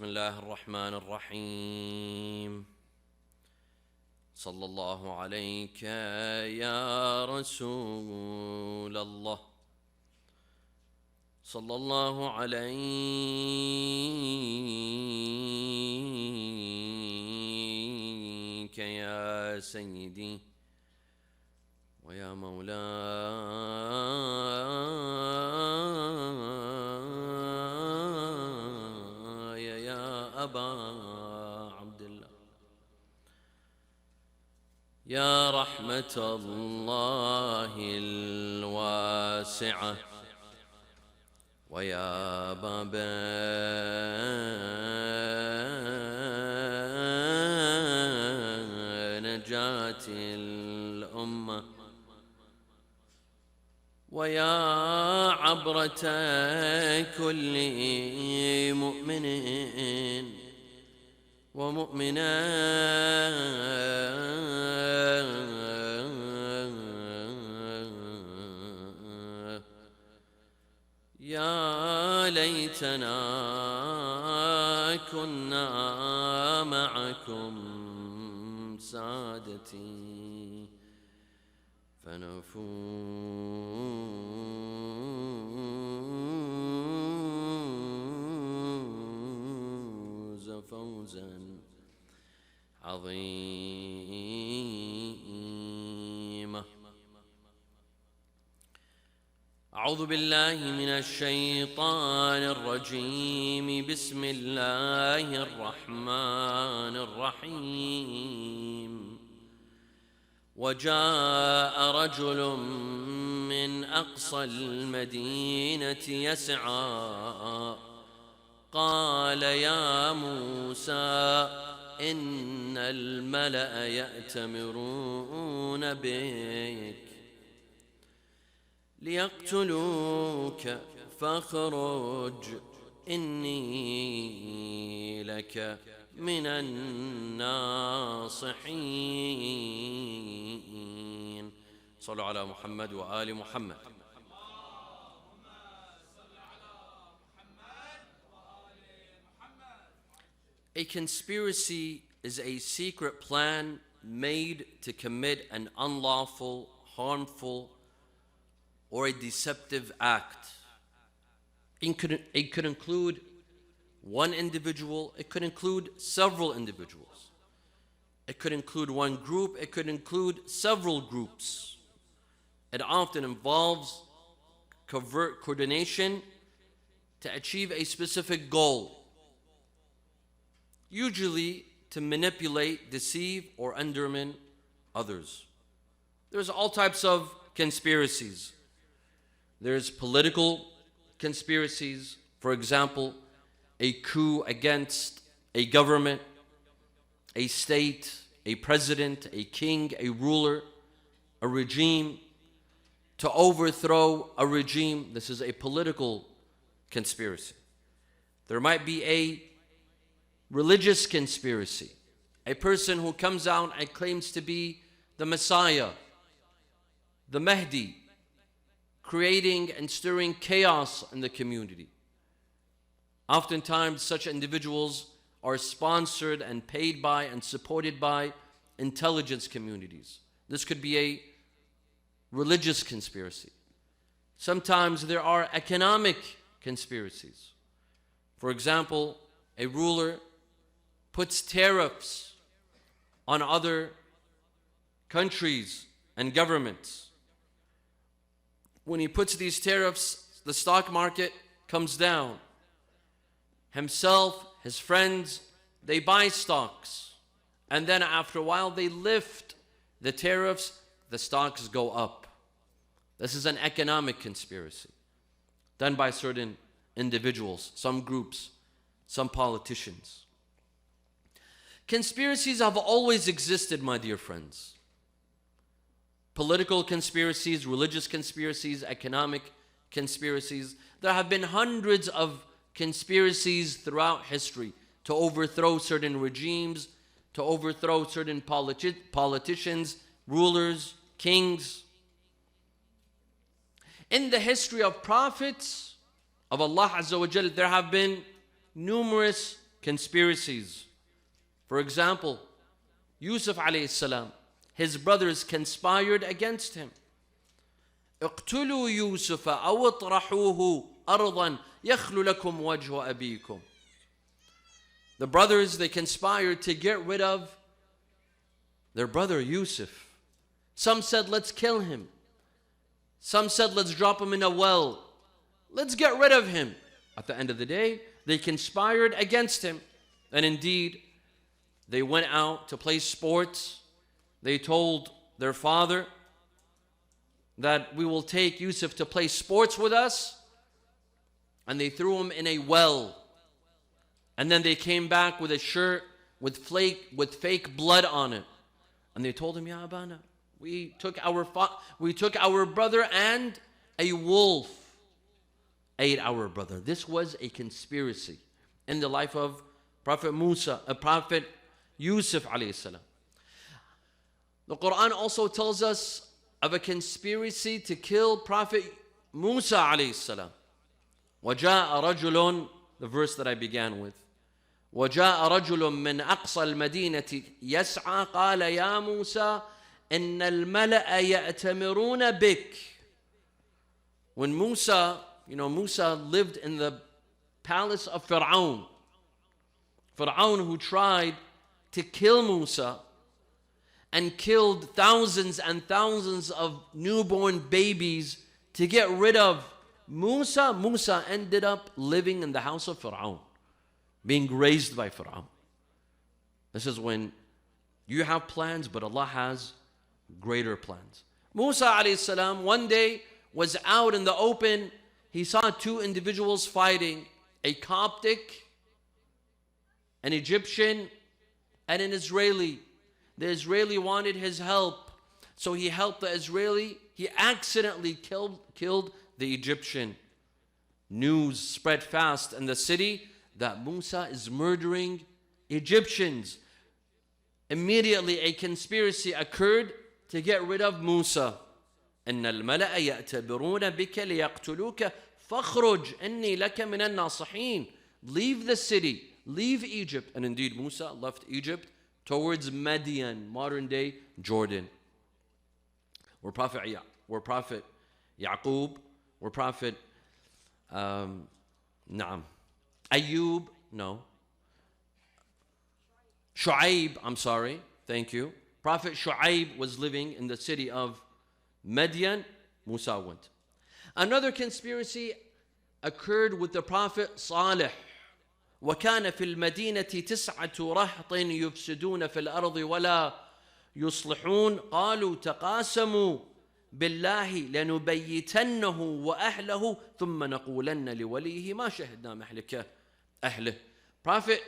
بسم الله الرحمن الرحيم. صلى الله عليك يا رسول الله، صلى الله عليك يا سيدي ويا مولاي يا أبا عبد الله، يا رحمة الله الواسعة ويا باب نجاة الأمة ويا عبرة كل مؤمن ومؤمنة يا ليتنا كنا معكم سادتي فنفوز فوزا عظيما. أعوذ بالله من الشيطان الرجيم. بسم الله الرحمن الرحيم. وجاء رجل من أقصى المدينة يسعى قال يا موسى إن الملأ يأتمرون بك ليقتلوك فاخرج إني لك من الناصحين. صلوا على محمد وآل محمد. A conspiracy is a secret plan made to commit an unlawful, harmful, or a deceptive act. It could include one individual, it could include several individuals. It could include one group, it could include several groups. It often involves covert coordination to achieve a specific goal, usually to manipulate, deceive, or undermine others. There's all types of conspiracies. There's political conspiracies, for example, a coup against a government, a state, a president, a king, a ruler, a regime, to overthrow a regime. This is a political conspiracy. There might be a religious conspiracy, a person who comes out and claims to be the Messiah, the Mahdi, creating and stirring chaos in the community. Oftentimes, such individuals are sponsored and paid by and supported by intelligence communities. This could be a religious conspiracy. Sometimes there are economic conspiracies. For example, a ruler puts tariffs on other countries and governments. When he puts these tariffs, the stock market comes down. Himself, his friends, they buy stocks. And then after a while, they lift the tariffs, the stocks go up. This is an economic conspiracy done by certain individuals, some groups, some politicians. Conspiracies have always existed, my dear friends. Political conspiracies, religious conspiracies, economic conspiracies. There have been hundreds of conspiracies throughout history to overthrow certain regimes, to overthrow certain politicians, rulers, kings. In the history of prophets of Allah Azza wa Jal, there have been numerous conspiracies. For example, Yusuf alayhi salam, his brothers conspired against him. اقتلوا يوسف أو اطرحوه أرضا يخل لكم وجه أبيكم. The brothers, they conspired to get rid of their brother Yusuf. Some said, let's kill him. Some said, let's drop him in a well. Let's get rid of him. At the end of the day, they conspired against him. And indeed, they went out to play sports. They told their father that we will take Yusuf to play sports with us. And they threw him in a well. And then they came back with a shirt with fake blood on it. And they told him, Ya Abana, we took our brother and a wolf ate our brother. This was a conspiracy in the life of Prophet Yusuf alayhi salam. The Quran also tells us of a conspiracy to kill Prophet Musa alayhi salam. وَجَاءَ رَجُلٌ, the verse that I began with. وَجَاءَ رَجُلٌ مِّنْ أَقْصَى الْمَدِينَةِ يَسْعَى قَالَ يَا مُوسَى إِنَّ الْمَلَأَ يَأْتَمِرُونَ بِكَ. When Musa lived in the palace of Fir'aun. Fir'aun, who tried to kill Musa and killed thousands and thousands of newborn babies to get rid of Musa. Musa ended up living in the house of Fir'aun, being raised by Fir'aun. This is when you have plans, but Allah has greater plans. Musa alayhi salam one day was out in the open. He saw two individuals fighting, a Coptic, an Egyptian, and an Israeli. The Israeli wanted his help, so he helped the Israeli. He accidentally killed the Egyptian. News spread fast in the city that Musa is murdering Egyptians. Immediately a conspiracy occurred to get rid of Musa. إن الملأ يأتبرون بك ليقتلوك فاخرج إني لك من الناصحين. Leave the city, leave Egypt. And indeed Musa left Egypt towards Madian, modern day Jordan. Where Prophet Yaqub, where Prophet Ayub, no. Shu'aib, I'm sorry, thank you. Prophet Shu'aib was living in the city of Madian. Musa went. Another conspiracy occurred with the Prophet Salih. وكان في المدينة 9 رهط يفسدون في الأرض ولا يصلحون قالوا تقاسموا بالله لنبيتنه وأهله ثم نقولن لوليه ما شهدنا مهلك أهله. Prophet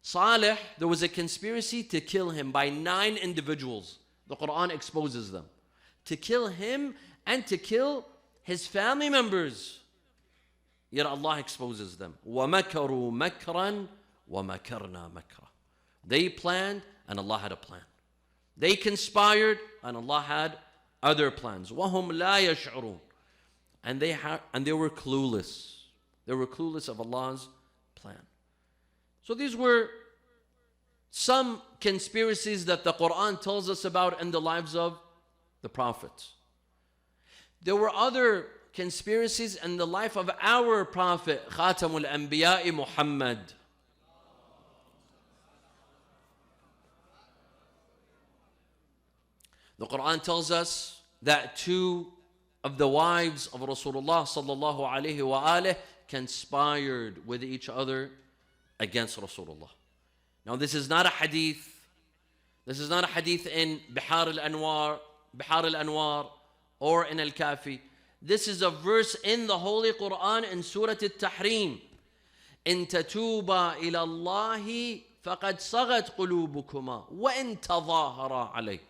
Salih, there was a conspiracy to kill him by 9 individuals. The Quran exposes them. To kill him and to kill his family members. Yet Allah exposes them. وَمَكَرُوا مَكْرًا وَمَكَرْنَا مَكْرًا. They planned and Allah had a plan. They conspired and Allah had other plans. وَهُمْ لَا يَشْعُرُونَ. And they were clueless. They were clueless of Allah's plan. So these were some conspiracies that the Quran tells us about in the lives of the prophets. There were other conspiracies in the life of our prophet, Khatamul Anbiya Muhammad. The Quran tells us that 2 of the wives of Rasulullah sallallahu alaihi wa conspired with each other against Rasulullah. Now this is not a hadith. This is not a hadith in Bihar al-Anwar or in Al-Kafi. This is a verse in the Holy Quran in Surah At-Tahrim. إن تتوبا إلى الله فقد صغت قلوبكما وإن تظاهرا عليه.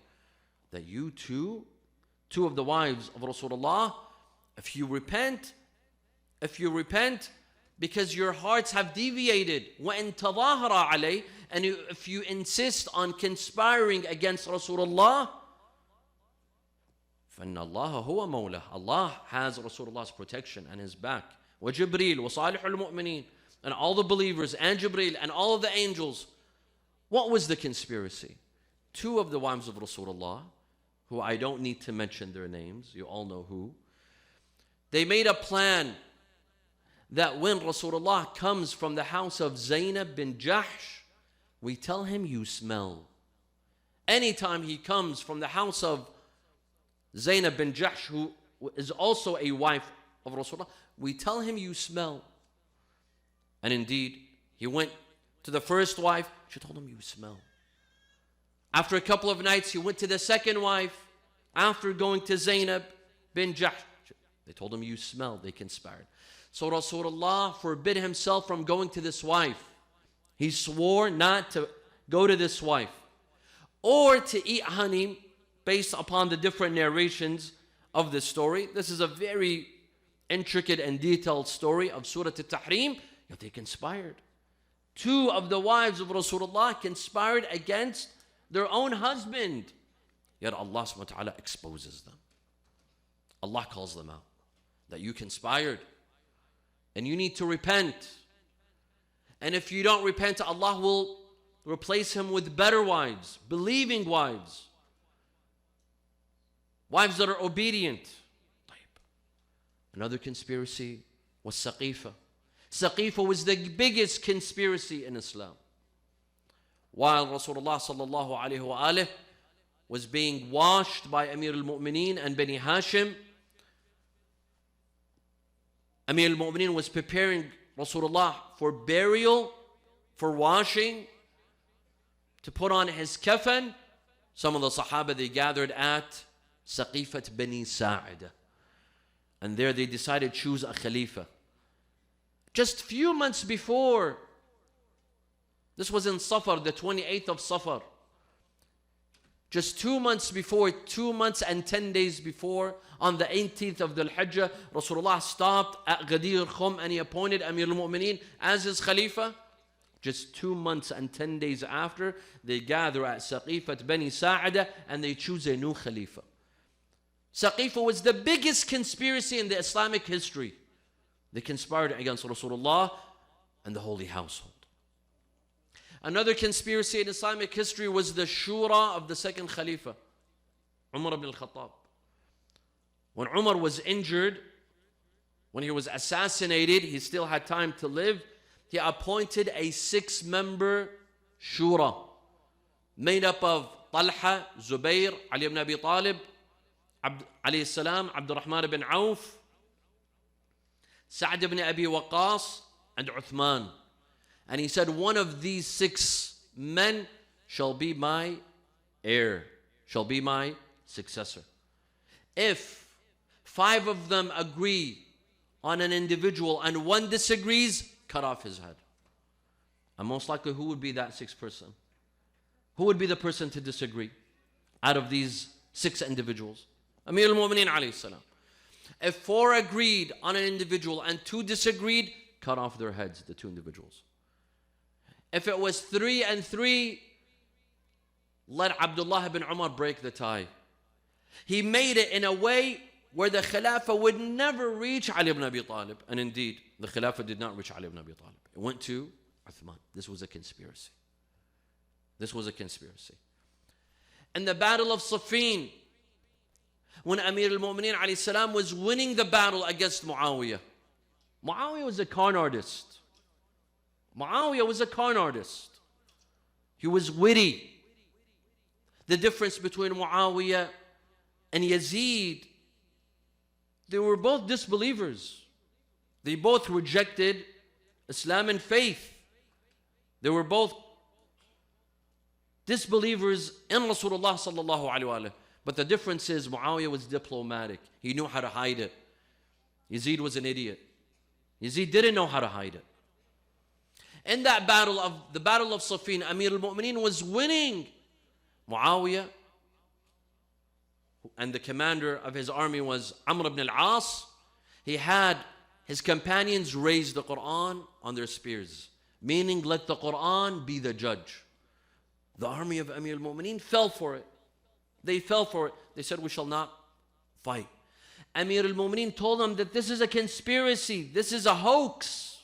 That you two of the wives of Rasulullah, if you repent, because your hearts have deviated, وإن تظاهرا عليه, and if you insist on conspiring against Rasulullah, فإن الله هو مولاه. Allah has Rasulullah's protection and his back. وجبريل وصالح المؤمنين. and all the believers and Jibreel and all of the angels. What was the conspiracy? Two of the wives of Rasulullah, who I don't need to mention their names, you all know who, they made a plan that when Rasulullah comes from the house of Zainab bin Jahsh, we tell him, you smell. Anytime he comes from the house of Zainab bin Jahsh, who is also a wife of Rasulullah, we tell him, you smell. And indeed, he went to the first wife, she told him, you smell. After a couple of nights, he went to the second wife. After going to Zainab bin Jahsh, they told him, you smell. They conspired. So Rasulullah forbid himself from going to this wife. He swore not to go to this wife or to eat honey, based upon the different narrations of this story. This is a very intricate and detailed story of Surah Al-Tahrim, yet they conspired. Two of the wives of Rasulullah conspired against their own husband. Yet Allah subhanahu wa ta'ala exposes them. Allah calls them out. That you conspired. And you need to repent. And if you don't repent, Allah will replace him with better wives, believing wives. Wives that are obedient. Another conspiracy was Saqifa. Saqifa was the biggest conspiracy in Islam. While Rasulullah sallallahu alayhi wa alihi was being washed by Amir al-Mu'mineen and Bani Hashim, Amir al-Mu'mineen was preparing Rasulullah for burial, for washing, to put on his kafan. Some of the Sahaba, they gathered at Saqifat Bani Sa'ida. And there they decided to choose a Khalifa. Just few months before, this was in Safar, the 28th of Safar. Just 2 months before, 2 months and 10 days before, on the 18th of Dhul Hijjah, Rasulullah stopped at Ghadir Khum and he appointed Amir al-Mu'mineen as his Khalifa. Just 2 months and 10 days after, they gather at Saqifat Bani Sa'ida and they choose a new Khalifa. Saqifa was the biggest conspiracy in the Islamic history. They conspired against Rasulullah and the holy household. Another conspiracy in Islamic history was the Shura of the second Khalifa, Umar ibn al-Khattab. When Umar was injured, when he was assassinated, he still had time to live, he appointed a 6-member Shura made up of Talha, Zubair, Ali ibn Abi Talib, alayhi salam, Abdurrahman ibn Auf, Sa'd ibn Abi Waqqas, and Uthman. And he said, one of these 6 men shall be my heir, shall be my successor. If 5 of them agree on an individual and one disagrees, cut off his head. And most likely, who would be that 6th person? Who would be the person to disagree out of these 6 individuals? Amir al-Mu'mineen alayhi salam. If 4 agreed on an individual and 2 disagreed, cut off their heads, the 2 individuals. If it was 3 and 3, let Abdullah ibn Umar break the tie. He made it in a way where the Khilafah would never reach Ali ibn Abi Talib. And indeed, the Khilafah did not reach Ali ibn Abi Talib. It went to Uthman. This was a conspiracy. This was a conspiracy. In the Battle of Siffin, when Amir al-Mu'mineen alayhi salam was winning the battle against Muawiyah. Muawiyah was a con artist. Muawiyah was a con artist. He was witty. The difference between Muawiyah and Yazid, they were both disbelievers. They both rejected Islam and faith. They were both disbelievers in Rasulullah sallallahu alaihi wasallam. But the difference is Muawiyah was diplomatic. He knew how to hide it. Yazid was an idiot. Yazid didn't know how to hide it. In that battle of Siffin, Amir al-Mu'mineen was winning. Muawiyah, and the commander of his army was Amr ibn al-As. He had his companions raise the Quran on their spears, meaning let the Quran be the judge. The army of Amir al-Mu'mineen fell for it. They fell for it. They said, we shall not fight. Amir al-Mu'mineen told them that this is a conspiracy. This is a hoax.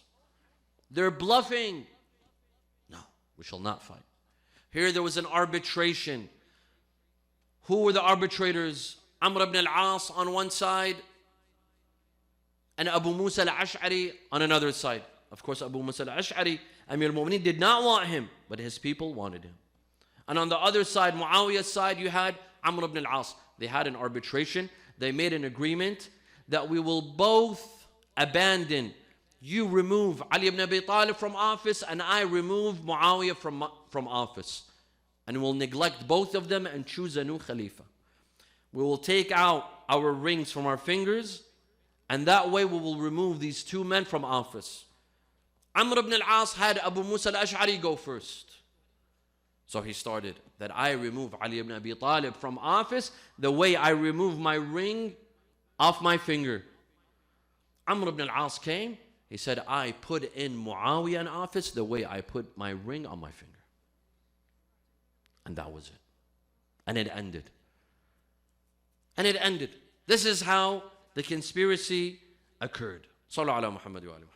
They're bluffing. No, we shall not fight. Here there was an arbitration. Who were the arbitrators? Amr ibn al-As on one side and Abu Musa al-Ash'ari on another side. Of course, Abu Musa al-Ash'ari, Amir al-Mu'mineen, did not want him, but his people wanted him. And on the other side, Muawiyah's side, you had Amr ibn al-As. They had an arbitration. They made an agreement that we will both abandon. You remove Ali ibn Abi Talib from office, and I remove Muawiyah from office. And we'll neglect both of them and choose a new Khalifa. We will take out our rings from our fingers, and that way we will remove these two men from office. Amr ibn al-As had Abu Musa al-Ash'ari go first. So he started that I remove Ali ibn Abi Talib from office the way I remove my ring off my finger. Amr ibn al-As came. He said, I put in Muawiyah in office the way I put my ring on my finger. And that was it. And it ended. And it ended. This is how the conspiracy occurred. Sallu ala Muhammad wa ali Muhammad.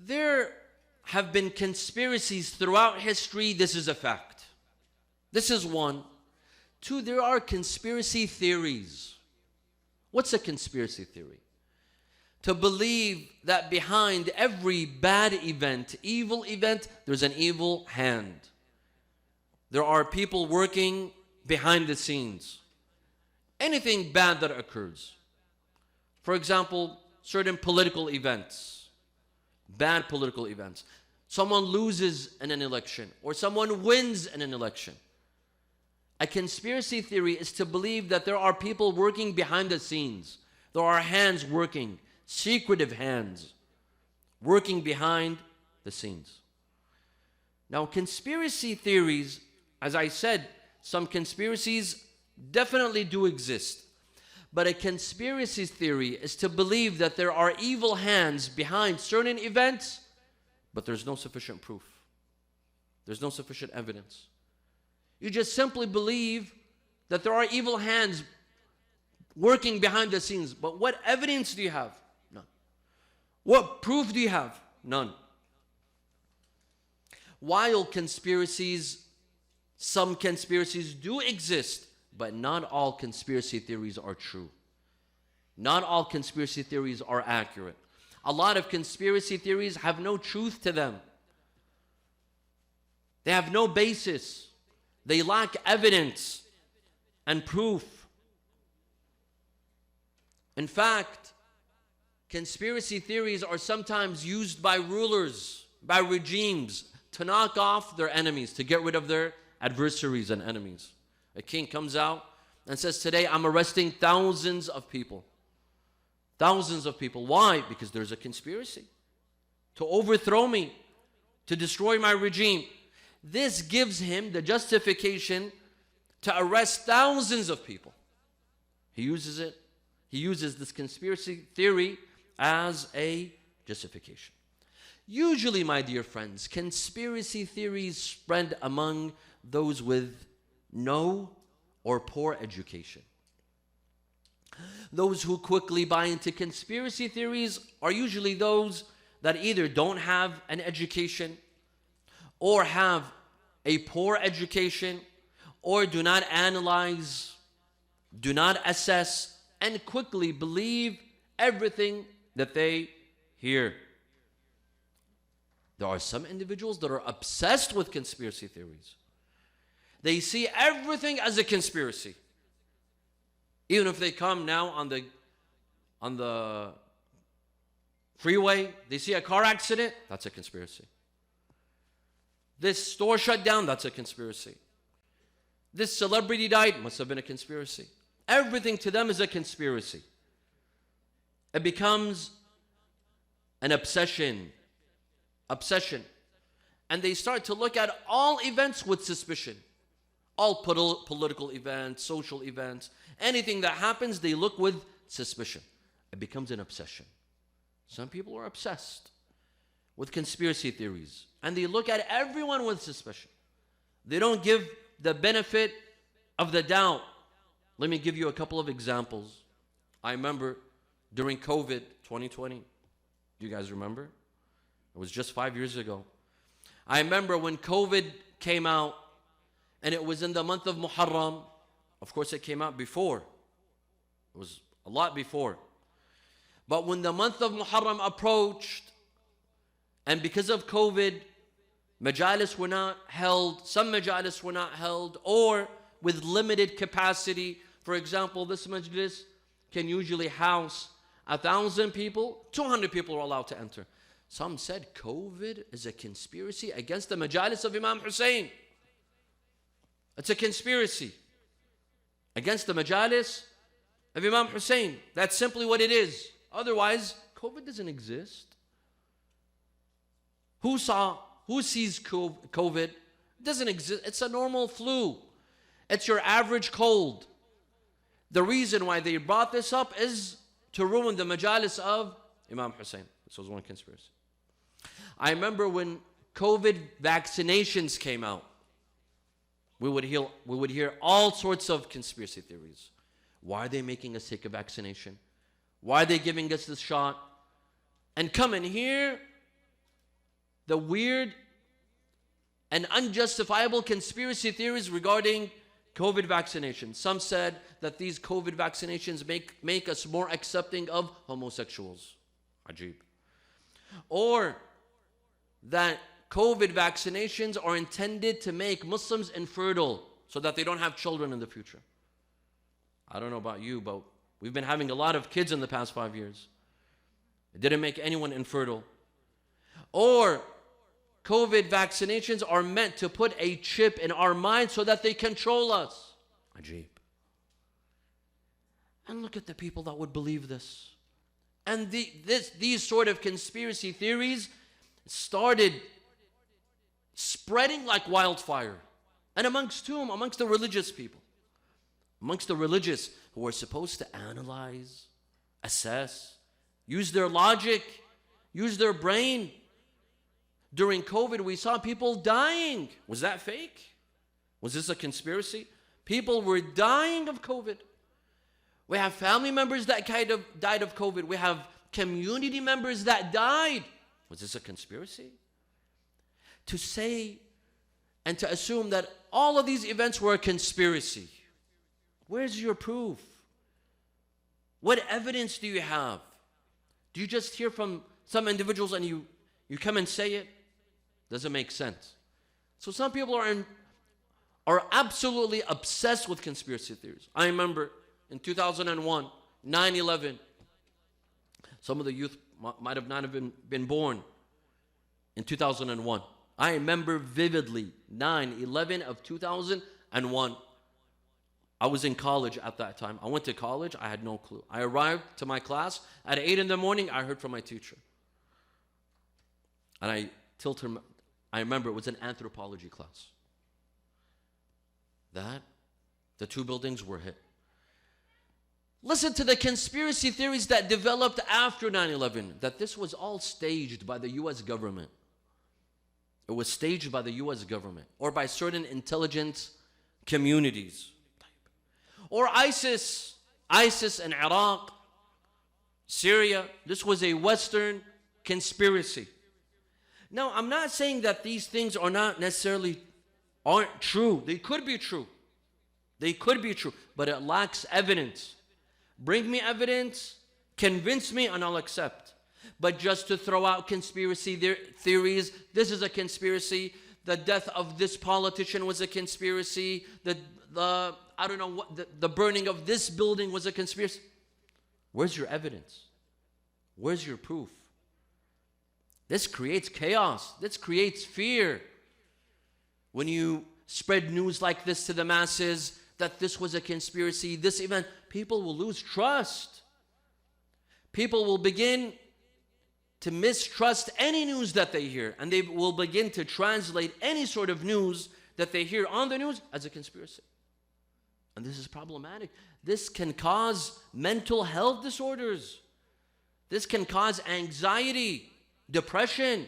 There have been conspiracies throughout history. This is a fact. This is one. Two, there are conspiracy theories. What's a conspiracy theory? To believe that behind every bad event, evil event, there's an evil hand. There are people working behind the scenes. Anything bad that occurs. For example, certain political events. Bad political events. Someone loses in an election or someone wins in an election. A conspiracy theory is to believe that there are people working behind the scenes. There are hands working, secretive hands working behind the scenes. Now, conspiracy theories, as I said, some conspiracies definitely do exist. But a conspiracy theory is to believe that there are evil hands behind certain events, but there's no sufficient proof. There's no sufficient evidence. You just simply believe that there are evil hands working behind the scenes, but what evidence do you have? None. What proof do you have? None. While conspiracies, some conspiracies do exist, but not all conspiracy theories are true. Not all conspiracy theories are accurate. A lot of conspiracy theories have no truth to them. They have no basis. They lack evidence and proof. In fact, conspiracy theories are sometimes used by rulers, by regimes, to knock off their enemies, to get rid of their adversaries and enemies. A king comes out and says, today I'm arresting thousands of people. Thousands of people. Why? Because there's a conspiracy to overthrow me, to destroy my regime. This gives him the justification to arrest thousands of people. He uses it. He uses this conspiracy theory as a justification. Usually, my dear friends, conspiracy theories spread among those with no or poor education. Those who quickly buy into conspiracy theories are usually those that either don't have an education or have a poor education or do not analyze, do not assess, and quickly believe everything that they hear. There are some individuals that are obsessed with conspiracy theories. They see everything as a conspiracy. Even if they come now on the freeway, they see a car accident, that's a conspiracy. This store shut down, that's a conspiracy. This celebrity died, must have been a conspiracy. Everything to them is a conspiracy. It becomes an obsession. And they start to look at all events with suspicion. All political events, social events, anything that happens, they look with suspicion. It becomes an obsession. Some people are obsessed with conspiracy theories, and they look at everyone with suspicion. They don't give the benefit of the doubt. Let me give you a couple of examples I remember during COVID 2020, do you guys remember? It was just 5 years ago. I remember when COVID came out, and it was in the month of Muharram. Of course, it came out before. It was a lot before. But when the month of Muharram approached, and because of COVID, majalis were not held, some majalis were not held, or with limited capacity. For example, this majlis can usually house 1,000 people, 200 people are allowed to enter. Some said COVID is a conspiracy against the majalis of Imam Hussein. It's a conspiracy against the majalis of Imam Hussein. That's simply what it is. Otherwise, COVID doesn't exist. Who sees COVID? It doesn't exist. It's a normal flu. It's your average cold. The reason why they brought this up is to ruin the majalis of Imam Hussein. This was one conspiracy. I remember when COVID vaccinations came out, we would hear all sorts of conspiracy theories. Why are they making us take a vaccination? Why are they giving us this shot? And come and hear the weird and unjustifiable conspiracy theories regarding COVID vaccinations. Some said that these COVID vaccinations make us more accepting of homosexuals. Ajib. Or that COVID vaccinations are intended to make Muslims infertile so that they don't have children in the future. I don't know about you, but we've been having a lot of kids in the past 5 years. It didn't make anyone infertile. Or COVID vaccinations are meant to put a chip in our mind so that they control us. Ajib. And look at the people that would believe this. And these sort of conspiracy theories started spreading like wildfire. And amongst whom? Amongst the religious people. Amongst the religious who are supposed to analyze, assess, use their logic, use their brain. During COVID, we saw people dying. Was that fake? Was this a conspiracy? People were dying of COVID. We have family members that died of COVID. We have community members that died. Was this a conspiracy? To say and to assume that all of these events were a conspiracy. Where's your proof? What evidence do you have? Do you just hear from some individuals and you come and say it? Doesn't make sense. So some people are absolutely obsessed with conspiracy theories. I remember in 2001, 9/11. Some of the youth might have not even been born in 2001. I remember vividly 9/11 of 2001. I was in college at that time. I went to college. I had no clue. I arrived to my class at 8 in the morning. I heard from my teacher. And I remember it was an anthropology class. That the 2 buildings were hit. Listen to the conspiracy theories that developed after 9/11, that this was all staged by the U.S. government. It was staged by the U.S. government or by certain intelligence communities. Or ISIS in Iraq, Syria. This was a Western conspiracy. Now, I'm not saying that these things are not necessarily aren't true. They could be true. They could be true, but it lacks evidence. Bring me evidence, convince me, and I'll accept. But just to throw out conspiracy theories, this is a conspiracy. The death of this politician was a conspiracy. I don't know what, the burning of this building was a conspiracy. Where's your evidence? Where's your proof? This creates chaos. This creates fear. When you spread news like this to the masses, that this was a conspiracy, this event, people will lose trust. People will begin to mistrust any news that they hear, and they will begin to translate any sort of news that they hear on the news as a conspiracy. And this is problematic. This can cause mental health disorders. This can cause anxiety, depression,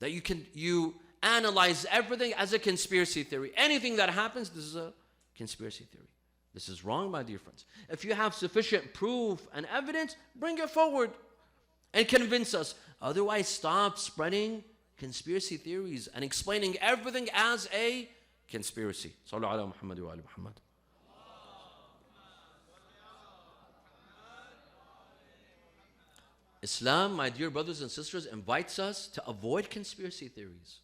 that you analyze everything as a conspiracy theory. Anything that happens, this is a conspiracy theory. This is wrong, my dear friends. If you have sufficient proof and evidence, bring it forward and convince us. Otherwise, stop spreading conspiracy theories and explaining everything as a conspiracy. Sallu ala Muhammad wa ala Muhammad. Islam, my dear brothers and sisters, invites us to avoid conspiracy theories.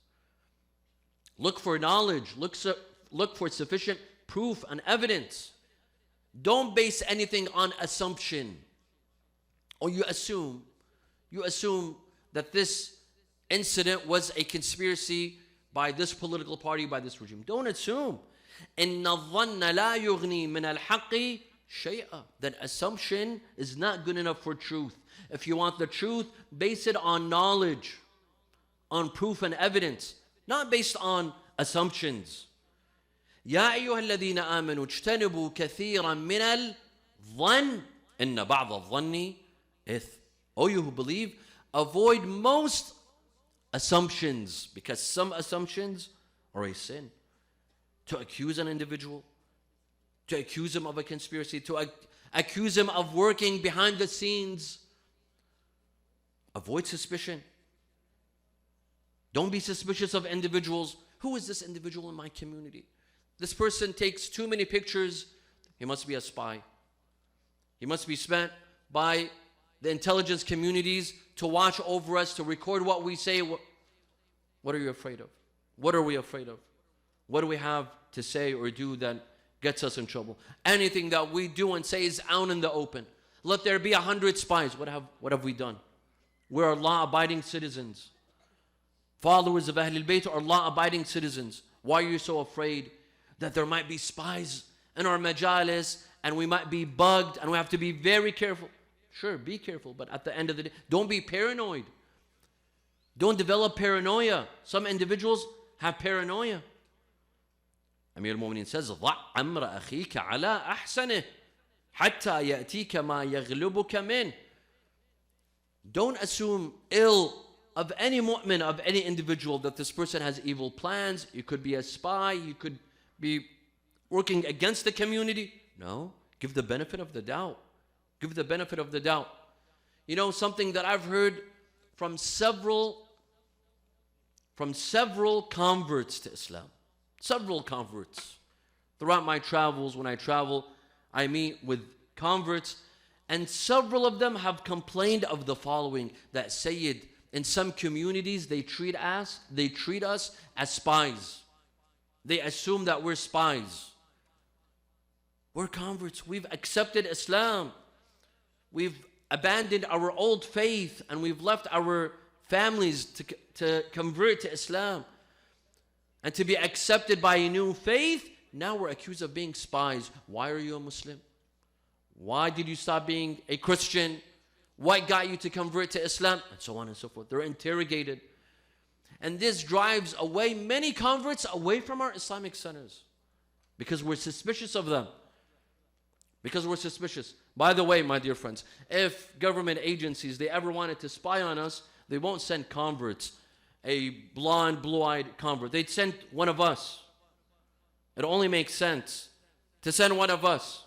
Look for knowledge. Look for sufficient proof and evidence. Don't base anything on assumption. Or you assume that this incident was a conspiracy by this political party, by this regime. Don't assume. إِنَّ الظَّنَّ لَا يُغْنِي مِنَ الْحَقِّ شَيْئًا. That assumption is not good enough for truth. If you want the truth, base it on knowledge, on proof and evidence, not based on assumptions. يا أيها الذين آمنوا اجتنبوا كثيرا من الظن إن بعض الظن إثم. O you who believe, avoid most assumptions, because some assumptions are a sin. To accuse an individual, to accuse him of a conspiracy, to accuse him of working behind the scenes. Avoid suspicion. Don't be suspicious of individuals. Who is this individual in my community? This person takes too many pictures. He must be a spy. He must be spent by the intelligence communities to watch over us, to record what we say. What are you afraid of? What are we afraid of? What do we have to say or do that gets us in trouble? Anything that we do and say is out in the open. Let there be 100 spies. What have we done? We're law-abiding citizens. Followers of Ahlul Bayt are law-abiding citizens. Why are you so afraid that there might be spies in our majalis and we might be bugged and we have to be very careful? Sure, be careful, but at the end of the day, don't be paranoid. Don't develop paranoia. Some individuals have paranoia. Amir al-Mu'mineen says, ضع أمر أخيك على أحسنه حتى يأتيك ما يغلبك منه. Don't assume ill of any mu'min, of any individual, that this person has evil plans. You could be a spy. You could be working against the community. No, give the benefit of the doubt. Give the benefit of the doubt. You know, something that I've heard from several converts to Islam. Several converts. Throughout my travels, when I travel, I meet with converts, and several of them have complained of the following, that Sayyid, in some communities, they treat us as spies. They assume that we're spies. We're converts. We've accepted Islam. We've abandoned our old faith and we've left our families to convert to Islam and to be accepted by a new faith. Now we're accused of being spies. Why are you a Muslim? Why did you stop being a Christian? What got you to convert to Islam? And so on and so forth. They're interrogated. And this drives away many converts away from our Islamic centers because we're suspicious of them. Because we're suspicious. By the way, my dear friends, if government agencies, they ever wanted to spy on us, they won't send converts, a blonde, blue-eyed convert. They'd send one of us. It only makes sense to send one of us.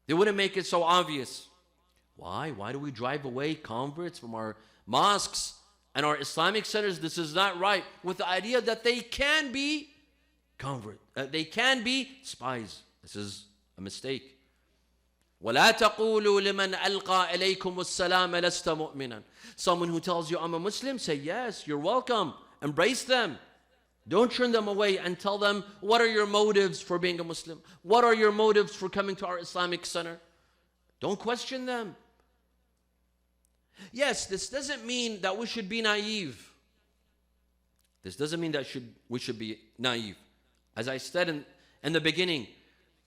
They wouldn't make it so obvious. Why? Why do we drive away converts from our mosques and our Islamic centers? This is not right. With the idea that they can be they can be spies. This is a mistake. وَلَا تَقُولُوا لِمَنْ أَلْقَى إِلَيْكُمُ السَّلَامَ لَسْتَ مُؤْمِنًا. Someone who tells you, I'm a Muslim, say, yes, you're welcome. Embrace them. Don't turn them away and tell them, what are your motives for being a Muslim? What are your motives for coming to our Islamic center? Don't question them. Yes, this doesn't mean that we should be naive. This doesn't mean that we should be naive. As I said in the beginning,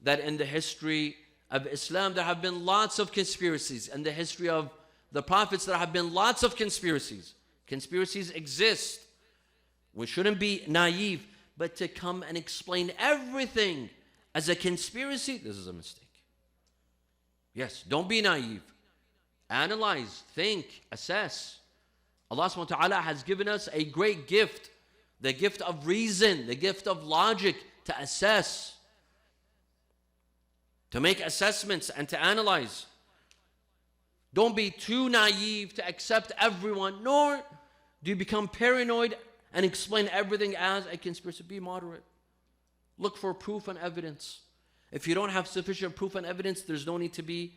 that in the history of Islam, there have been lots of conspiracies. In the history of the prophets, there have been lots of conspiracies. Conspiracies exist. We shouldn't be naive, but to come and explain everything as a conspiracy, this is a mistake. Yes, don't be naive. Analyze, think, assess. Allah subhanahu wa ta'ala has given us a great gift, the gift of reason, the gift of logic to assess. to make assessments and to analyze. Don't be too naive to accept everyone, nor do you become paranoid and explain everything as a conspiracy. Be moderate. Look for proof and evidence. If you don't have sufficient proof and evidence, there's no need to be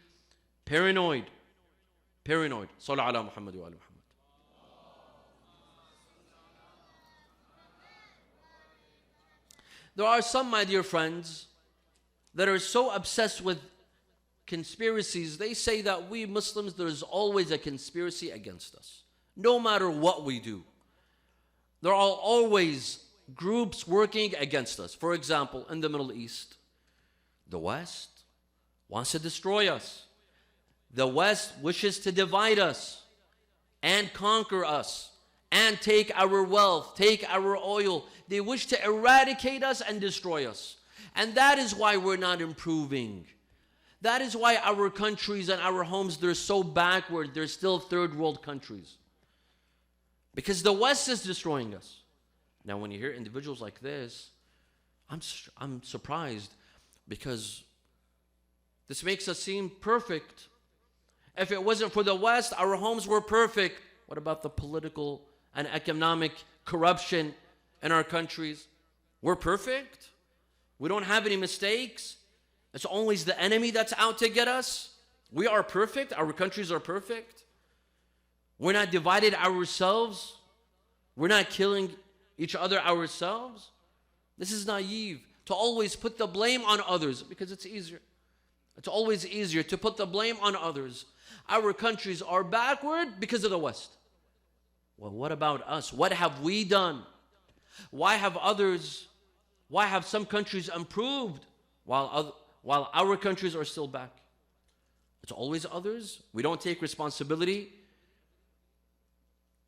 paranoid. Paranoid. Sallu ala Muhammad wa ala Muhammad. There are some, my dear friends, that are so obsessed with conspiracies, they say that we Muslims, there's always a conspiracy against us. No matter what we do, there are always groups working against us. For example, in the Middle East, the West wants to destroy us. The West wishes to divide us and conquer us and take our wealth, take our oil. They wish to eradicate us and destroy us. And that is why we're not improving. That is why our countries and our homes, they're so backward. They're still third world countries. Because the West is destroying us. Now, when you hear individuals like this, I'm surprised, because this makes us seem perfect. If it wasn't for the West, our homes were perfect. What about the political and economic corruption in our countries? We're perfect. We don't have any mistakes. It's always the enemy that's out to get us. We are perfect. Our countries are perfect. We're not divided ourselves. We're not killing each other ourselves. This is naive to always put the blame on others, because it's easier. It's always easier to put the blame on others. Our countries are backward because of the West. Well, what about us? What have we done? Why have some countries improved while our countries are still back? It's always others. We don't take responsibility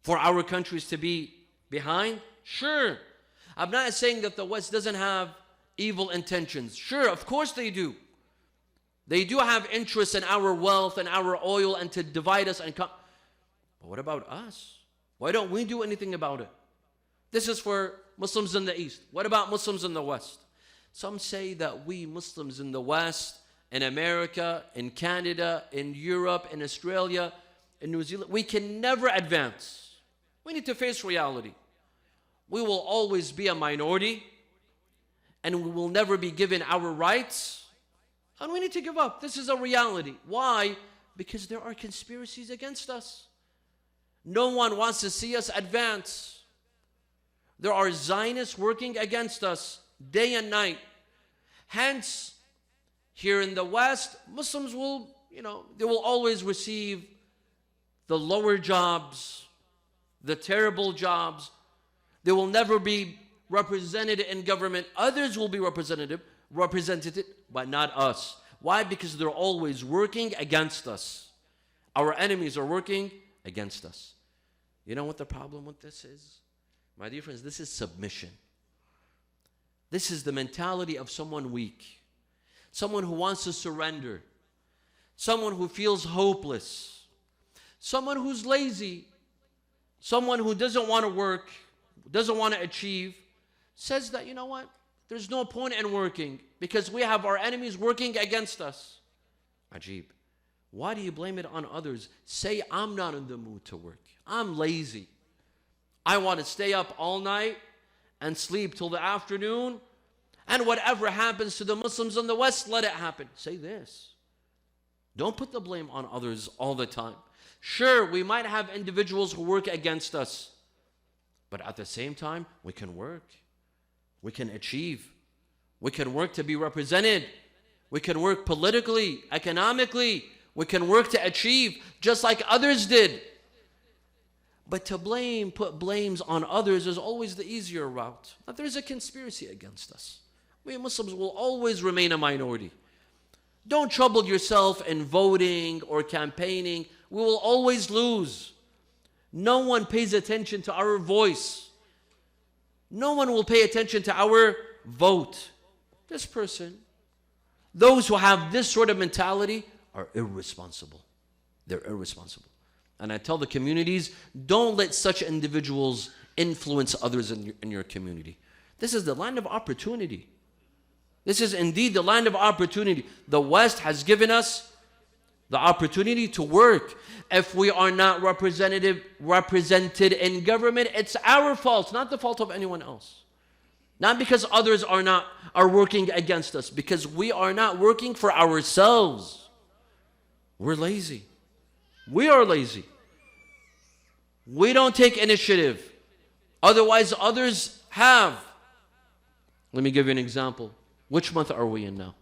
for our countries to be behind. Sure, I'm not saying that the West doesn't have evil intentions. Sure, of course they do. They do have interest in our wealth and our oil and to divide us and come. But what about us? Why don't we do anything about it? This is for Muslims in the East. What about Muslims in the West? Some say that we Muslims in the West, in America, in Canada, in Europe, in Australia, in New Zealand, we can never advance. We need to face reality. We will always be a minority, and we will never be given our rights, and we need to give up. This is a reality. Why? Because there are conspiracies against us. No one wants to see us advance. There are Zionists working against us day and night. Hence, here in the West, Muslims will, they will always receive the lower jobs, the terrible jobs. They will never be represented in government. Others will be represented, but not us. Why? Because they're always working against us. Our enemies are working against us. You know what the problem with this is? My dear friends, this is submission. This is the mentality of someone weak, someone who wants to surrender, someone who feels hopeless, someone who's lazy, someone who doesn't want to work, doesn't want to achieve, says that, you know what, there's no point in working because we have our enemies working against us. Ajib. Why do you blame it on others? Say, I'm not in the mood to work. I'm lazy. I want to stay up all night and sleep till the afternoon, and whatever happens to the Muslims in the West, let it happen. Say this. Don't put the blame on others all the time. Sure, we might have individuals who work against us, but at the same time, we can work. We can achieve. We can work to be represented. We can work politically, economically. We can work to achieve just like others did. But to put blames on others is always the easier route. But there's a conspiracy against us. We Muslims will always remain a minority. Don't trouble yourself in voting or campaigning. We will always lose. No one pays attention to our voice. No one will pay attention to our vote. This person, those who have this sort of mentality are irresponsible. They're irresponsible. And I tell the communities, don't let such individuals influence others in your community. This is the land of opportunity. This is indeed the land of opportunity. The West has given us the opportunity to work. If we are not represented in government, it's our fault, not the fault of anyone else. Not because others are working against us, because we are not working for ourselves. We're lazy. We are lazy. We don't take initiative. Otherwise, others have. Let me give you an example. Which month are we in now?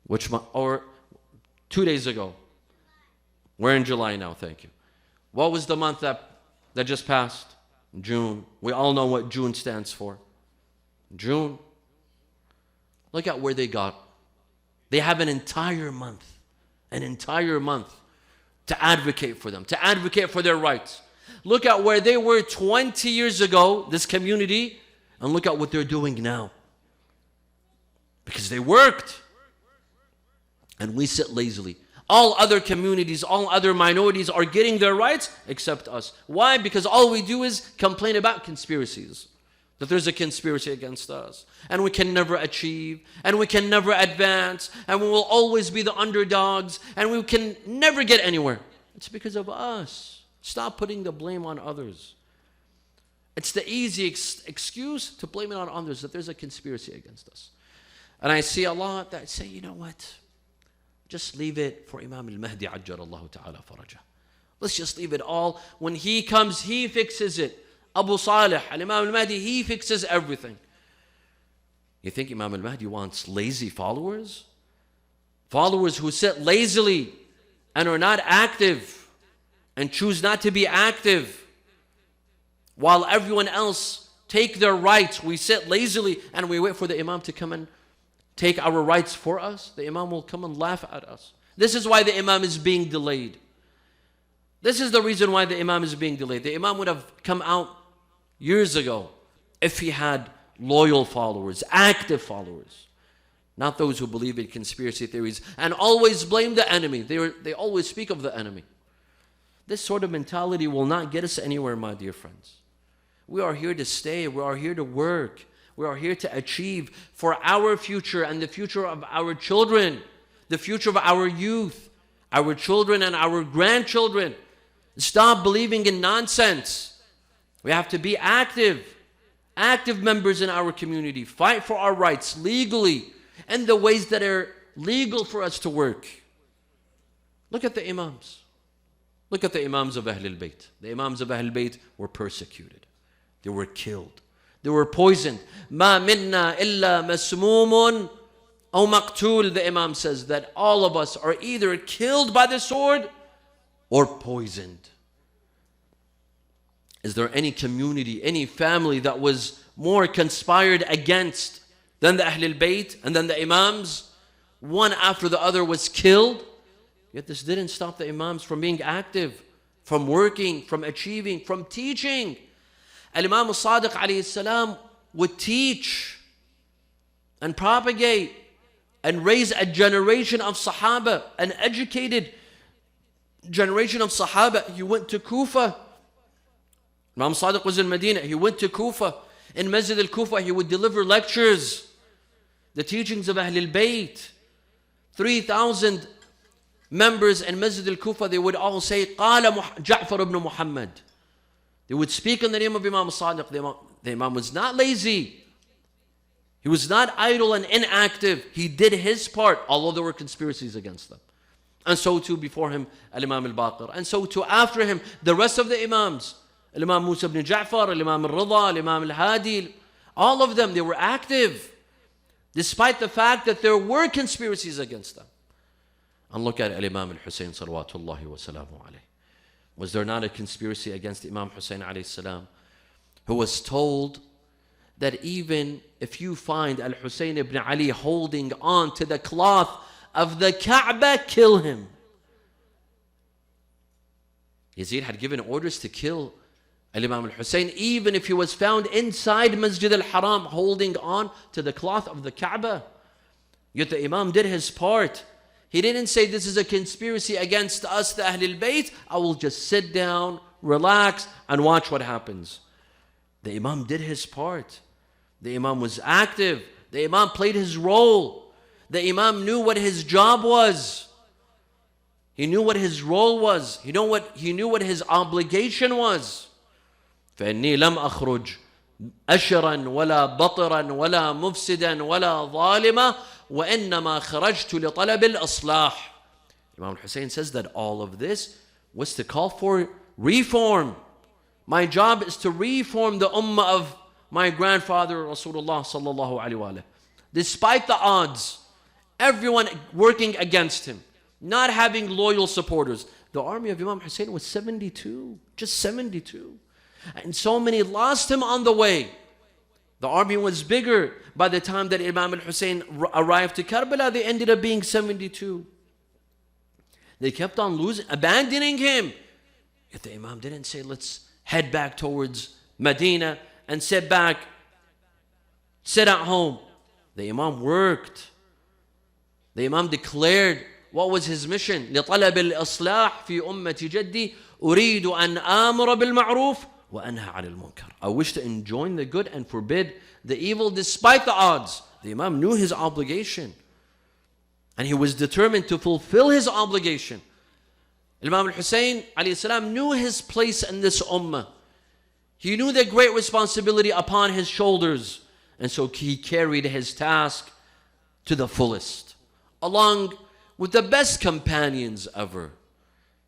Which month? Or 2 days ago. We're in July now, thank you. What was the month that just passed? June. We all know what June stands for. June. Look at where they got. They have an entire month to advocate for them, to advocate for their rights. Look at where they were 20 years ago, this community, and look at what they're doing now. Because they worked. And we sit lazily. All other communities, all other minorities are getting their rights except us. Why? Because all we do is complain about conspiracies. That there's a conspiracy against us. And we can never achieve. And we can never advance. And we will always be the underdogs. And we can never get anywhere. It's because of us. Stop putting the blame on others. It's the easy excuse to blame it on others, that there's a conspiracy against us. And I see a lot that say, you know what? Just leave it for Imam al-Mahdi ajjalallahu ta'ala farajah. Let's just leave it all. When he comes, he fixes it. Abu Salih, al-Imam al-Mahdi, he fixes everything. You think Imam al-Mahdi wants lazy followers? Followers who sit lazily and are not active and choose not to be active. While everyone else take their rights, we sit lazily and we wait for the Imam to come and take our rights for us. The Imam will come and laugh at us. This is why the Imam is being delayed. This is the reason why the Imam is being delayed. The Imam would have come out years ago if he had loyal followers, active followers. Not those who believe in conspiracy theories and always blame the enemy. They always speak of the enemy. This sort of mentality will not get us anywhere, my dear friends. We are here to stay. We are here to work. We are here to achieve for our future and the future of our children, the future of our youth, our children and our grandchildren. Stop believing in nonsense. We have to be active members in our community. Fight for our rights legally and the ways that are legal for us to work. Look at the Imams. Look at the Imams of Ahlul Bayt. The Imams of Ahlul Bayt were persecuted. They were killed. They were poisoned. Ma minna illa masmumun aw maqtul. The Imam says that all of us are either killed by the sword or poisoned. Is there any community, any family that was more conspired against than the Ahlul Bayt and then the Imams? One after the other was killed. Yet this didn't stop the Imams from being active, from working, from achieving, from teaching. Al-Imam al-Sadiq alayhi salam would teach and propagate and raise a generation of Sahaba, an educated generation of Sahaba. He went to Kufa. Imam Sadiq was in Medina. He went to Kufa. In Masjid al-Kufa, he would deliver lectures, the teachings of Ahlul Bayt. 3,000 members in Masjid al-Kufa, they would all say, قال Ja'far ibn Muhammad. They would speak in the name of Imam Sadiq. The Imam was not lazy. He was not idle and inactive. He did his part, although there were conspiracies against them. And so too before him, Al-Imam al-Baqir. And so too after him, the rest of the Imams. Al-Imam Musa ibn Ja'far, Al-Imam al-Rida, Al-Imam al-Hadi. All of them, they were active. Despite the fact that there were conspiracies against them. And look at Al-Imam al-Hussein salawatullahi wa salamu alayhi. Was there not a conspiracy against Imam Hussein alayhi salam, who was told that even if you find Al-Hussein ibn Ali holding on to the cloth of the Kaaba, kill him. Yazid had given orders to kill Al-Imam al-Hussein, even if he was found inside Masjid al-Haram holding on to the cloth of the Kaaba. Yet the Imam did his part. He didn't say this is a conspiracy against us, the Ahlul Bayt. I will just sit down, relax, and watch what happens. The Imam did his part. The Imam was active. The Imam played his role. The Imam knew what his job was. He knew what his role was. He knew what his obligation was. فإني لم أخرج أشرا ولا بطرا ولا مفسدا ولا ظالما وإنما خرجت لطلب الإصلاح. Imam Hussein says that all of this was to call for reform. My job is to reform the ummah of my grandfather Rasulullah sallallahu alaihi wasallam. Despite the odds, everyone working against him, not having loyal supporters. The army of Imam Hussein was 72, just 72. And so many lost him on the way. The army was bigger. By the time that Imam al-Hussein arrived to Karbala, they ended up being 72. They kept on abandoning him. Yet the Imam didn't say, let's head back towards Medina and sit at home. The Imam worked. The Imam declared what was his mission. لطلب الإصلاح في أمة جدي أريد أن آمر بالمعروف وأنهى عن المنكر. I wish to enjoin the good and forbid the evil despite the odds. The Imam knew his obligation. And he was determined to fulfill his obligation. Imam al-Hussein alayhi salam knew his place in this ummah. He knew the great responsibility upon his shoulders. And so he carried his task to the fullest, along with the best companions ever.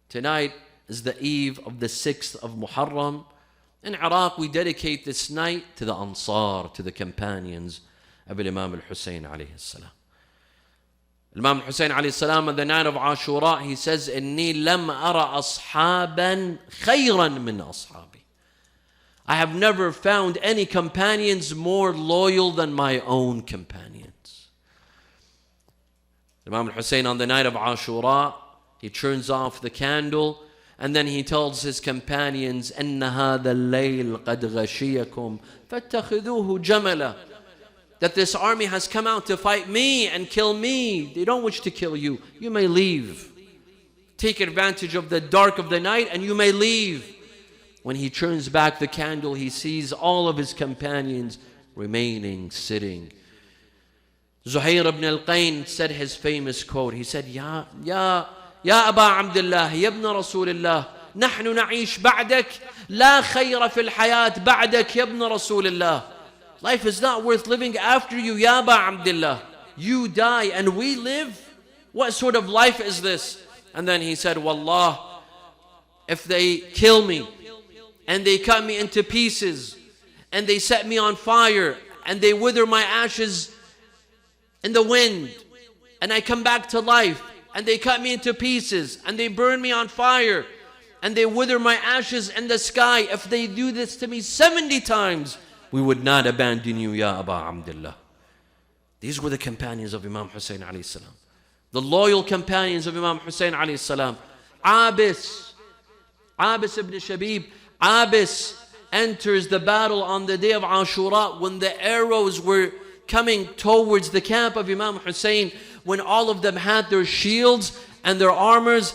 Tonight is the eve of the 6th of Muharram. In Iraq, we dedicate this night to the Ansar, to the companions of Imam al-Hussein alayhi salam. Imam al-Hussein alayhi salam, on the night of Ashura, he says, إِنِّي لَمْ أَرَ أَصْحَابًا خَيْرًا مِنْ أَصْحَابِي. I have never found any companions more loyal than my own companions. Imam al-Hussein, on the night of Ashura, he turns off the candle and then he tells his companions, أَنَّ هَذَا اللَّيْلِ قَدْ غَشِيَكُمْ فَاتَّخِذُوهُ جَمَلًا. That this army has come out to fight me and kill me. They don't wish to kill you. You may leave. Take advantage of the dark of the night and you may leave. When he turns back the candle, he sees all of his companions remaining, sitting. Zuhair ibn al-Qayn said his famous quote. He said, Ya Aba Abdullah, Ya ibn Rasulullah, نحن نعيش بعدك, لا خير في الحياة بعدك, Ya ibn Rasulullah. Life is not worth living after you, Ya Aba Abdullah. You die and we live? What sort of life is this? And then he said, Wallah, if they kill me, and they cut me into pieces, and they set me on fire, and they wither my ashes in the wind, and I come back to life, and they cut me into pieces, and they burn me on fire, and they wither my ashes in the sky. If they do this to me 70 times, we would not abandon you, Ya Aba Abdullah. These were the companions of Imam Hussein alayhi salam. The loyal companions of Imam Hussein alayhi salam. Abis ibn Shabib. Abis enters the battle on the day of Ashura when the arrows were coming towards the camp of Imam Hussein, when all of them had their shields and their armors.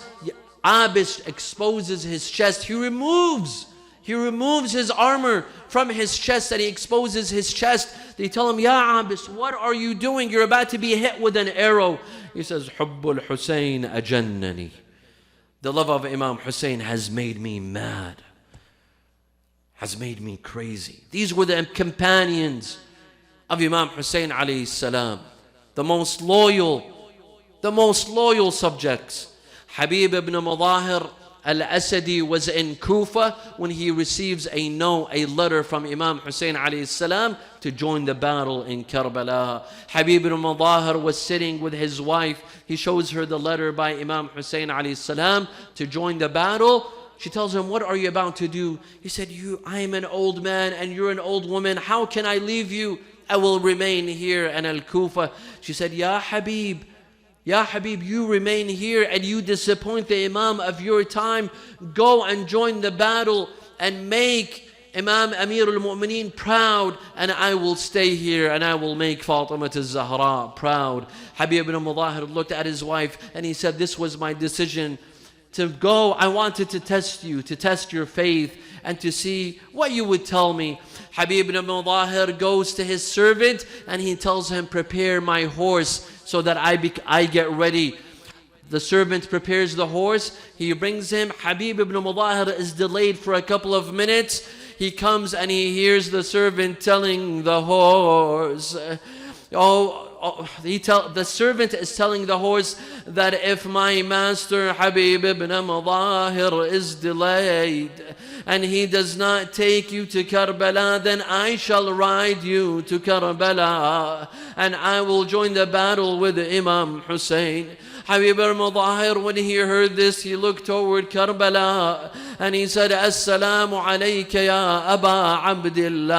Abis exposes his chest. He removes his armor from his chest and he exposes his chest. They tell him, Ya Abis, what are you doing? You're about to be hit with an arrow. He says, Hubbul Hussein ajannani. The love of Imam Hussein has made me mad, has made me crazy. These were the companions of Imam Hussein alayhi salam, the most loyal subjects. Habib ibn Mudahir al-Asadi was in Kufa when he receives a letter from Imam Hussein alayhi salam to join the battle in Karbala. Habib ibn Mudahir was sitting with his wife. He shows her the letter by Imam Hussein alayhi salam to join the battle. She tells him, what are you about to do? He said, I am an old man and you're an old woman. How can I leave you? I will remain here in Al-Kufa. She said, Ya Habib, you remain here and you disappoint the Imam of your time. Go and join the battle and make Imam Amir al-Mu'mineen proud, and I will stay here and I will make Fatima al-Zahra proud. Habib ibn Mudahir looked at his wife and he said, this was my decision to go. I wanted to test you, to test your faith. and to see what you would tell me. Habib ibn Mudahir goes to his servant and he tells him, prepare my horse so that I get ready. The servant prepares the horse. He brings him. Habib ibn Mudahir is delayed for a couple of minutes. He comes and he hears the servant telling the horse, the servant is telling the horse that if my master Habib ibn Mudahir is delayed and he does not take you to Karbala, then I shall ride you to Karbala and I will join the battle with Imam Hussein. Habib ibn Mudahir, when he heard this, he looked toward Karbala and he said, Assalamu alayka ya Aba Abdillah.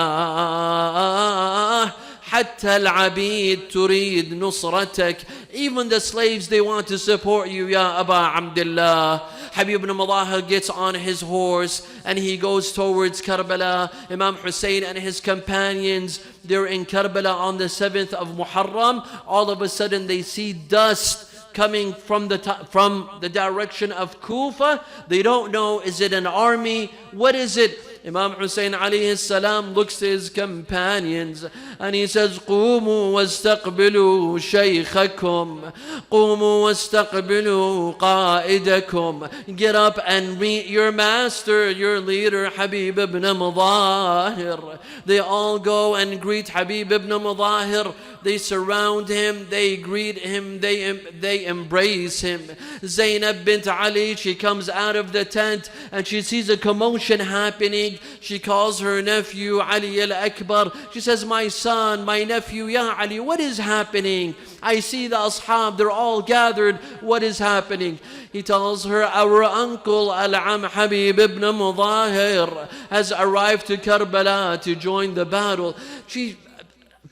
حتى العبيد تريد نصرتك. Even the slaves, they want to support you, Ya Aba Abdullah. Habib ibn Mudahir gets on his horse and he goes towards Karbala. Imam Hussein and his companions, they're in Karbala on the 7th of Muharram. All of a sudden they see dust coming from the direction of Kufa. They don't know, is it an army? What is it? Imam Hussein alayhi salam looks to his companions and he says, قوموا واستقبلوا شيخكم قوموا واستقبلوا قائدكم. Get up and meet your master, your leader, Habib ibn Mudahir. They all go and greet Habib ibn Mudahir. They surround him, they greet him, they embrace him. Zainab bint Ali, she comes out of the tent and she sees a commotion happening. She calls her nephew Ali al-Akbar. She says, my son, my nephew, Ya Ali, what is happening? I see the ashab, they're all gathered. What is happening? He tells her, our uncle Al-Am Habib ibn Mudahir has arrived to Karbala to join the battle.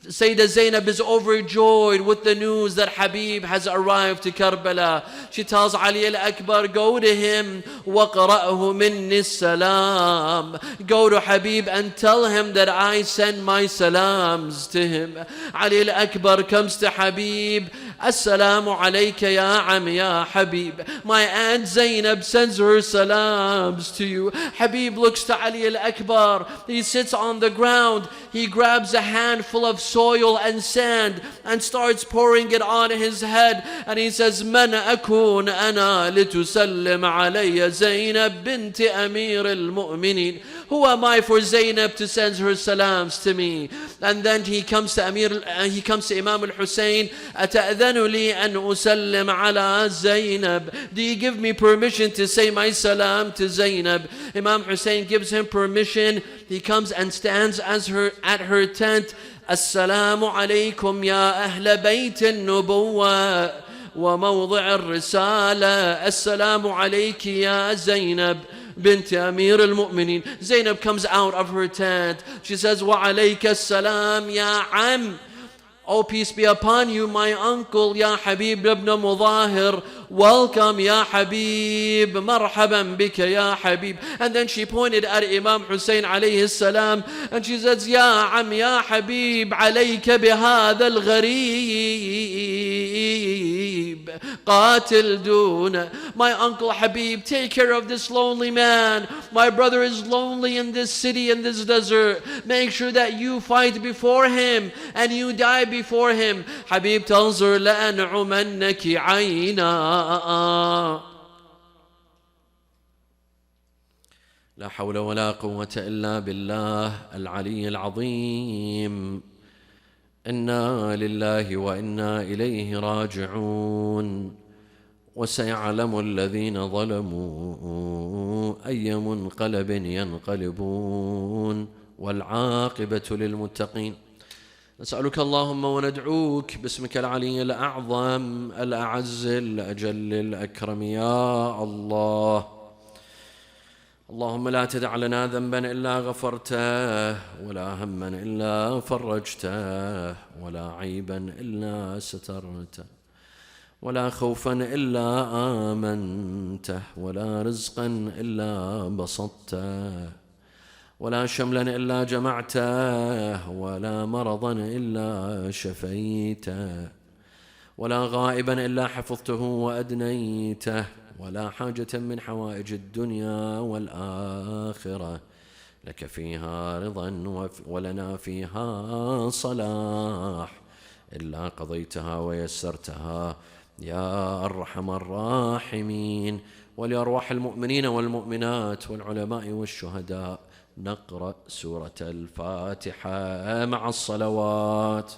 Sayyidah Zainab is overjoyed with the news that Habib has arrived to Karbala. She tells Ali al-Akbar, go to him, وَقْرَأْهُ مِنِّ السَّلَامِ. Go to Habib and tell him that I send my salams to him. Ali al-Akbar comes to Habib. Assalamu alayka ya am ya Habib. My aunt Zainab sends her salams to you. Habib looks to Ali al-Akbar. He sits on the ground. He grabs a handful of soil and sand and starts pouring it on his head. And he says, Man akun ana litusallim alayya Zainab binti Amir al-Mu'minin. Who am I for Zainab to send her salams to me? And then he comes to Imam al-Hussein. Ata'adhanu li an usallim ala Zainab. Do you give me permission to say my salam to Zainab? Imam Hussein gives him permission. He comes and stands at her tent. Assalamu alaykum ya ahla bayt al-nubuwwa wa mawdi' al-risala. Assalamu alayki ya Zainab bint Amir al-Mu'minin. Zainab comes out of her tent. She says, Wa alayka salam ya am. Oh, peace be upon you, my uncle, Ya Habib ibn Mudahir. Welcome, Ya Habib. Marhaban bika, Ya Habib. And then she pointed at Imam Hussein alayhi salam and she says, Ya Am, Ya Habib, alayka bihadha al-gharib. Qatil duna. My uncle Habib, take care of this lonely man. My brother is lonely in this city, in this desert. Make sure that you fight before him and you die before him. Habib tells her, لَأَنْعُمَنَّكِ عَيْنًا. لا حول ولا قوة إلا بالله العلي العظيم. إنا لله وإنا إليه راجعون. وسيعلم الذين ظلموا أي منقلب ينقلبون والعاقبة للمتقين. نسألك اللهم وندعوك باسمك العلي الأعظم الأعز الأجل الأكرم يا الله. اللهم لا تدع لنا ذنبا إلا غفرته ولا هما إلا فرجته ولا عيبا إلا سترته ولا خوفا إلا آمنته ولا رزقا إلا بسطته ولا شملا إلا جمعته ولا مرضا إلا شفيته ولا غائبا إلا حفظته وأدنيته ولا حاجة من حوائج الدنيا والآخرة لك فيها رضا ولنا فيها صلاح، إلا قضيتها ويسرتها يا أرحم الراحمين. ولأرواح المؤمنين والمؤمنات والعلماء والشهداء نقرأ سورة الفاتحة مع الصلوات.